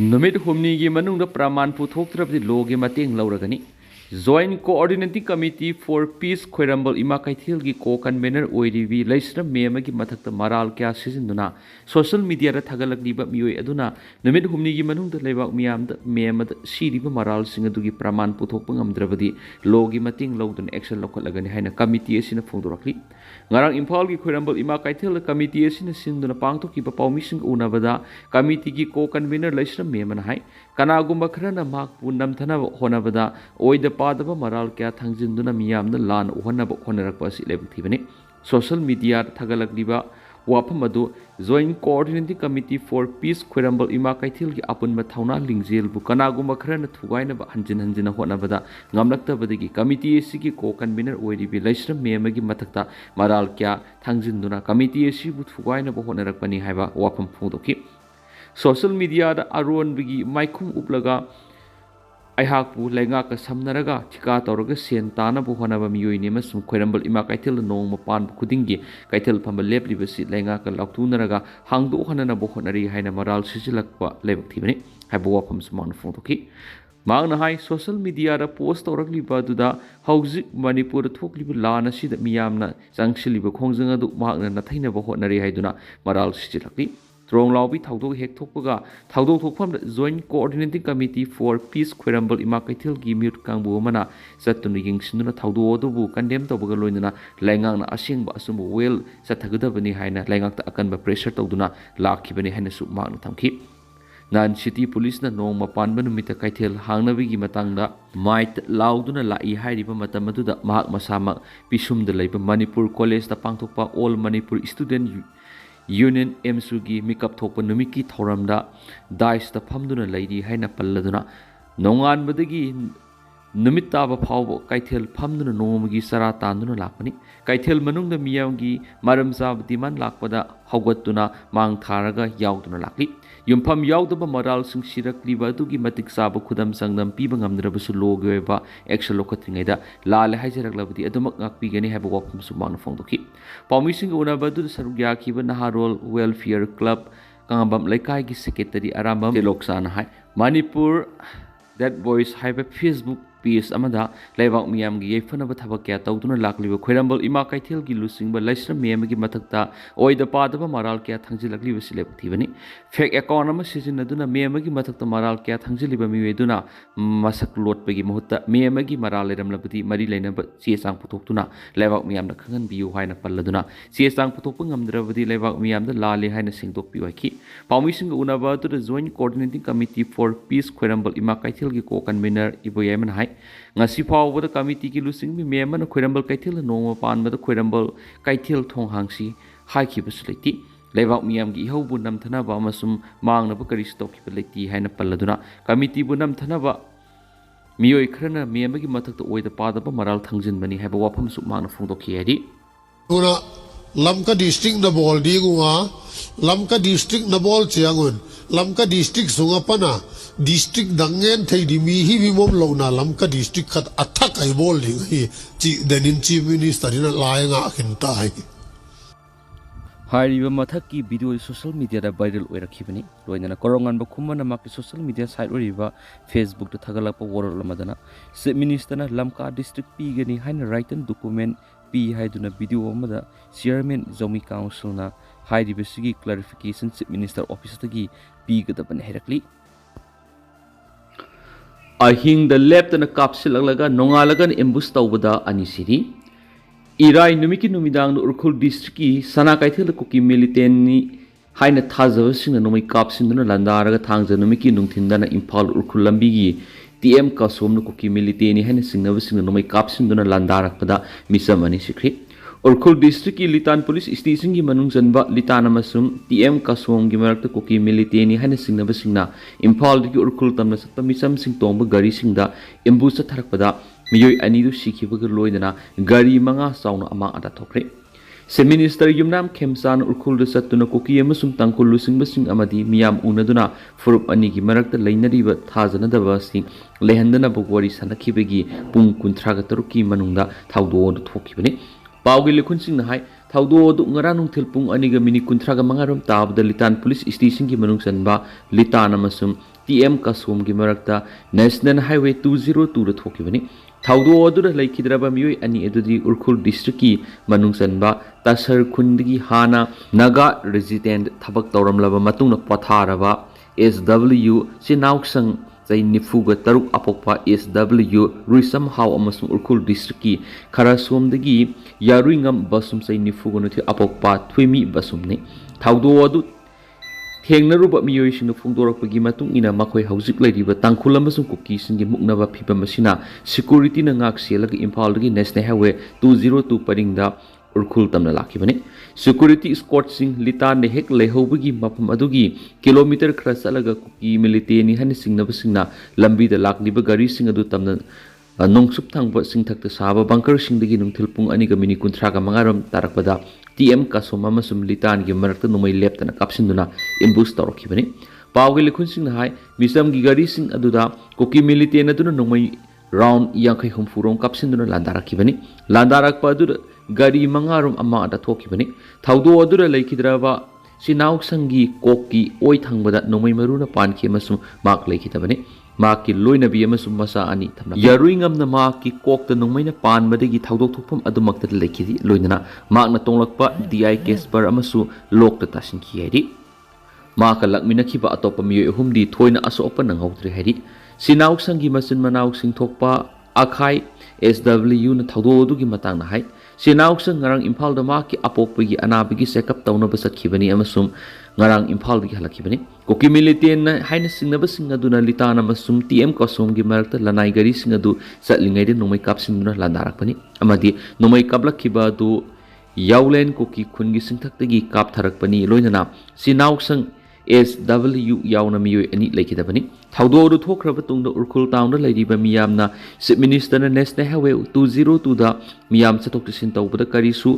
नुमित हुमनीगी मनुंग प्रमाण पुथोक्त्रबदि लोगे मतेंग लौरगनी Joint Coordinating Committee for Peace Khurambal Ima Kaithilgi Co-Convener Oiribi Laisram Memagi Mathakta Maral Kya Sizinduna Social Media Tagalagniba Mui Aduna Numid Humnigi Manung the Leva Miam the Memad Shiriba Maral Singadugi Praman Putopangam Dravadi Logi Mating Loudon Action Local Lagan Committee in a Fundurakli Ngarang Impalgi Khurambal Ima Kaithil Committee in a Sinduna Pangto keep a permission Unavada Committee Co-Convener Laisram Memanhai Kanagumba Krana Mark Wundam Tana Honavada Oi the Padaba Maral Kya Tangjinduna Miam the Lan Honaba Honarakwas 11 Social Media Tagalagdiba Wapamadu Joint Coordinating Committee for Peace Khurambal Ima Kaithilgi Apun Mathauna Lingzil Bukanagumba Krana Tugaina Hanjina Honavada Ngamlakta Badigi Committee Siki Co-Convener Oiribi Laisram Memagi Matakta Maral Kya Tangjinduna Committee Sibu Tugaina Honarakani Hava Wapam Fudoki Social Media Aron Bigi Maikum Uplaga Aihaku Langaka Samnaraga, Tika Toroga, Sientana, Buhanaba Mui, some Querambal Ima Kaitil, no Mapan Kudingi, Kaitil Pambalep, Livasi, Langaka, Lautunaraga, Hangdu Hanana Bohonari, Hina Maral Sisilakwa, Levativani, Habuapam Sman Fotoki. Magna High Social Media post or Baduda, Hausi Manipur Tokli Lana Sid Miamna, Zangshili Bokongzanga, Magna Natina Bohonari Haiduna, Maral Sisilaki. Strong Lobby Taudo Hek Topaga, Taudo Topam, Joint Coordinating Committee for Peace Khurambal Ima Kaithil Gimut Kambu Mana, Satun Ying Sinuna Taudo Odobu, Condemn Tobagaloina, Langang Ashing Basum Well, Satagudabani Haina, Langak Akan pressure Toduna, Laki Bani Hanesu Magna Tamki. Nan City Police na Nong Mapanban Mita Kaitil, Hangnavi Matanga, Might Lauduna La Ihari Matamadu, Mahak Masama, Pishum the Labor Manipur College, the Pangtopa, all Manipur student Union Emsugi Mikap Topa Numiki Thoramda Dice the Pamduna Lady Haina Paladuna Nongan Badagi Numitaba Pau Kaitel Pamduna Nomagi Saratanduna Lapani Kaitel Manung the Miyangi Maramza Diman Lakpada Haugatuna Mang Taraga Yauduna Laki Yumpam Yaudaba Maral Sing Shirak Liva Dugi Matik Saba Kudam Sangam Pibangam Drabasu Logoeva Extra Locatingeda Lala Hajarak Lavati Adamak Pigani have a walk from Suman Fondoki Palmising Unabadu Sarugaki Naharol Welfare Club Kangabam Lekai Secretary Arambam Loksan High Manipur that voice have a Facebook Peace Amada, Levak Miam Gifan of Tabaka, Tautuna Lakli, Querambal Ima Kaitil Gilusing, but Leicester Miamagi Matakta, Oi the part of a Maral Cat Hangilakli Vasiletivani. Fake economist is in Aduna Miamagi Matakta Maral Cat Hangiliba Mieduna, Masaklot Pegi Mota, Miamagi Maralam Labati, Marilena, but Siesang Putokuna, Levak Miam the Kangan Biu Hina Paladuna, Siesang Putopungam Dravadi, Levak Miam the Lali Hina Singto Piwaki, Palmising Unava to the Joint Coordinating Committee for Peace Querambal Ima Kaitil Co-Convener Iboyaman High. Ngasi paw the committee ki lusing mi meman Querambal Kaitil no pan with the Querambal Kaitil Tong Hangsi high capability. Levak miam gi ho bunam thanaba masum mang na bakari stop capability haina paladuna committee bunam thanaba mioi khrana miamagi mathak oi the padaba maral thangjin bani have wapam su mang na phung doki adi una Lamka district na bol dingunga Lamka district na bol chiangun Lamka district sungapana district dangen thai di mi hi mi mom lo na Lamka district khat athak ai bol ding hi chi denin chief minister ina lainga khin tai Hairi Mathaki video social media viral Oirakibani, Loina Korounganba Khuman Maki social media site Riva, Facebook to Tagalapa World Lamadana, State Minister Lamka District Pigani Hina written document P Haiduna video Mada, Chairman Zomi Council na Hairi Besigi clarification State Minister Office Tagi Pigatapan Herakli. I think the left and a capsule Nongalagan Embustawada Anisiri. Irai Numiki Numidang Urkul District, Sana Kaitil Kuki Militani, Haina Tazavasing and Nomi Caps in the Landara Tangs and Numiki Numtindana Impal Urkulambigi, TM Kasum Kuki Militani, Hennessing Navasing and Nomi Caps in the Landara Pada, Misa Mani Secret. Urkul District Litan Police is teasing Manungzanba, Litana Masum, TM Kasum Gimarak Kuki Militani, Hennessing Navasingna, Impal Urkul Tamasata Misam Sing Tomba Gari Singda, Imbusa Tarakpada. Miyoi anidu sikibaga loidana gari manga sauna ama ada toukhre. Se Minister Yumnam Khemsan Urkhul Satuna Kuki amasum tangkul lusing basing amadi miyam unaduna furup anigi marakta lainariba thajanadaba sing lehandana bogwari sanakibagi pung kunthraga taruki manungda thawdo thokibani. Paugi likhun na hai thawdo du ngaranung thilpung aniga mini kunthraga mangarom tabda Litan Police Station ki manung sanba Litan amasum TM Kasum gi marakta National Highway 202 da thokibani thaudo adura laikhidraba miyoi ani edudi Urkhul district ki manungsanba Tasar khundgi hana Naga resident thabak tawramlaba matungna patharaba SW Sinauksang Zai Nifuga Taruk Apokpa SW Ruisam How amasung Urkhul district ki Kharasomdagi Yaruingam basum Zai Nifuga nuthi Apokpa Twimi basumni thaudo adu Thengnaruba miyoising phungdorakpagi matung ina makhoi haujik lairiba tangkhul amasung kuki singi muknaba phibam asina security na ngak selaga Imphal dagi National Highway 202 paringda Urkhul tamna lakibani security escort sing lita ne hek lehobagi mafam adugi kilometer khara salaga kuki milite ni hani singnaba singna lambi da lakliba gari sing adu tamna nongsup thangba sing thakta saba bunker sing dagi nungthil pung ani ga mini kunthra ga mangaram tarakpada TM Kasum amasum litan gi marakta numai leptana kapsinduna imbush tawrokibani pawgi likhun sing na hai misam gi gari sing aduda kuki milite na duna numai round yankhai humfurong kapsinduna landarakibani landarakpa adu gari mangarum amma da thokibani thaudo adura laikhidraba sinauk sangi kokki oi thangbada numai maruna panki amasum mak laikhitabani maki loinabi amasum masa ani thamna yaruingam na maki kokta nungmaina panbadagi thaudok thokpham adumakta laikhidi loinana makna tonglakpa DI Kesper amasu lokta tasinki hairi maka lakmina khiba atopa miyoi humdi thoina asopa nanghautre hairi sinauk sangi masin manauk sing thokpa akhai SW na thaudo dugi matang na hai sinauk sang ngarang Imphal da maki apokpagi anabigi sekap tawna basakhibani amasum ngarang Imphal dagi halakibani koki militen na haina singnaba singaduna litana masum TM Kasum gi marakta lanai gari singadu satlingai de nomai kapsinduna landarakpani amadi nomai kablakhiba du yaulen koki khungi singthaktagi kap tharakpani loinana sinauk sang SW yauna miyoi ani laikidabani thaudo ru thokraba tungda Urkhul town da lairiba miyamna Chief Minister na National Highway 202 da miyam chatok chisin tawbada karisu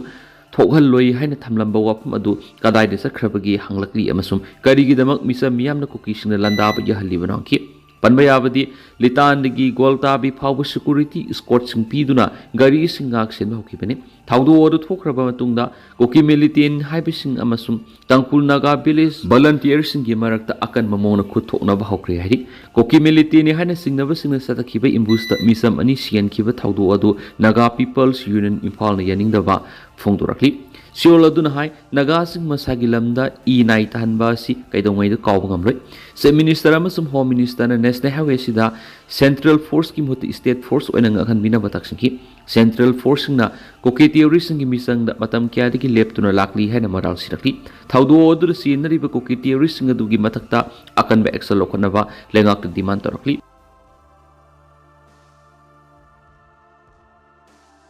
thokhalloi haina thamlamba wafam adu kadai de sakhrabagi hanglakli amasum karigidamak misa miyamna kukisina landaba yahallibanaki panbayabadi litandagi goltabi phawba security escort sing piduna gari singak sen hokibani thaudo odu thokraba matungda koki militin haibising amasum tangkul naga village volunteer sing gi marakta akan mamona khut thokna ba hokre hari koki militin haina singnaba singna satakhiba imbusta misam ani sian khiba thaudo odu naga people's union Imphal na yaningdaba phongdorakli Siol aduna hai naga sing masagi lamda nai tahanba si kaidongai da kawba ngamloi Chief Minister amasum Home Minister na National Highway sida Central Force ki moti State Force oinang akhan bina batak singki Central Force na koki theory singi misang da matam kya digi leptuna lakli hai na maral sirakli thaudo odur sinari ba koki theory singa dugi matakta akan ba excel lokana ba lengak demand tarakli